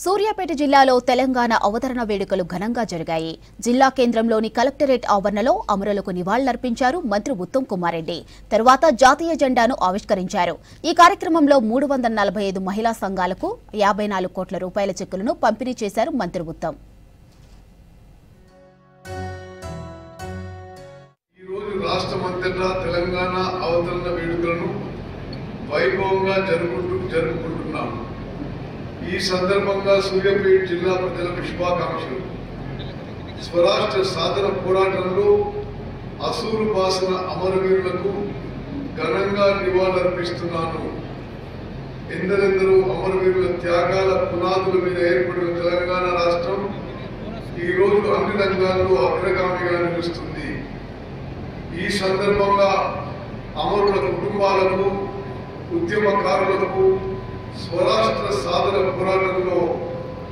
సూర్యాపేట జిల్లాలో తెలంగాణ అవతరణ వేడుకలు ఘనంగా జరిగాయి. జిల్లా కేంద్రంలోని కలెక్టరేట్ ఆవరణలో అమరులకు నివాళులర్పించారు మంత్రి ఉత్తమ్ కుమార్ రెడ్డి. తర్వాత జాతీయ జెండాను ఆవిష్కరించారు. ఈ కార్యక్రమంలో 345 మహిళా సంఘాలకు 54 కోట్ల రూపాయల చెక్కులను పంపిణీ చేశారు మంత్రి ఉత్తమ్. రాష్ట్రమంతటా తెలంగాణ అవతరణ వేడుకలను వైభవంగా జరుపుకుంటున్నాం. ఈ సందర్భంగా సూర్యాపేట జిల్లా ప్రజలకు శుభాకాంక్షలు. స్వరాష్ట్ర సాధన పోరాటంలో అసూలు బాసిన అమరవీరులకు ఘనంగా నివాళులర్పిస్తున్నాను. ఎందరెందరో అమరవీరుల త్యాగాల పునాదుల మీద ఏర్పడిన తెలంగాణ రాష్ట్రం ఈ రోజు అన్ని రంగాల్లో అగ్రగామిగా నిలుస్తుంది. ఈ సందర్భంగా అమరుల కుటుంబాలకు, ఉద్యమకారులకు, స్వరాష్ట్ర సాధన పోరాటంలో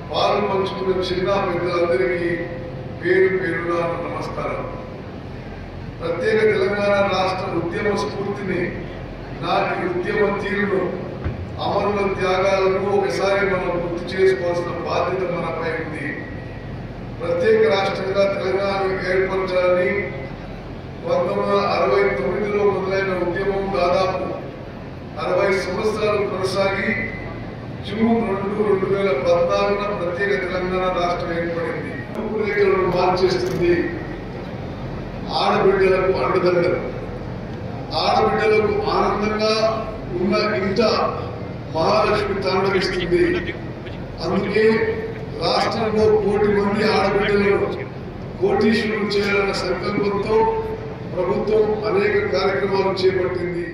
పాలు పంచుకున్న చిన్న పెద్దలందరికీ పేరు పేరున నమస్కారం. ప్రత్యేక తెలంగాణ రాష్ట్ర ఉద్యమ స్ఫూర్తిని, నాటి ఉద్యమ తీరును, అమరుల త్యాగాలను ఒకసారి మనం గుర్తు చేసుకోవాల్సిన బాధ్యత మనపై ఉంది. ప్రత్యేక రాష్ట్రంగా తెలంగాణను ఏర్పరచాలని 1969లో మొదలైన ఉద్యమం దాదాపు 60 సంవత్సరాలు కొనసాగి జూన్ 2, 2014 ప్రత్యేక తెలంగాణ రాష్ట్రం ఏర్పడింది. రూపురేఖలను మార్చేస్తుంది. ఆడబిడ్డలకు అండదండలు, ఆడబిడ్డలకు ఆనందంగా ఉన్న ఇంట మహాలక్ష్మి తాండవిస్తుంది. అందుకే రాష్ట్రంలో 1 కోటి మంది ఆడబిడ్డలను కోటీశ్వరులు చేయాలన్న సంకల్పంతో ప్రభుత్వం అనేక కార్యక్రమాలు చేపట్టింది.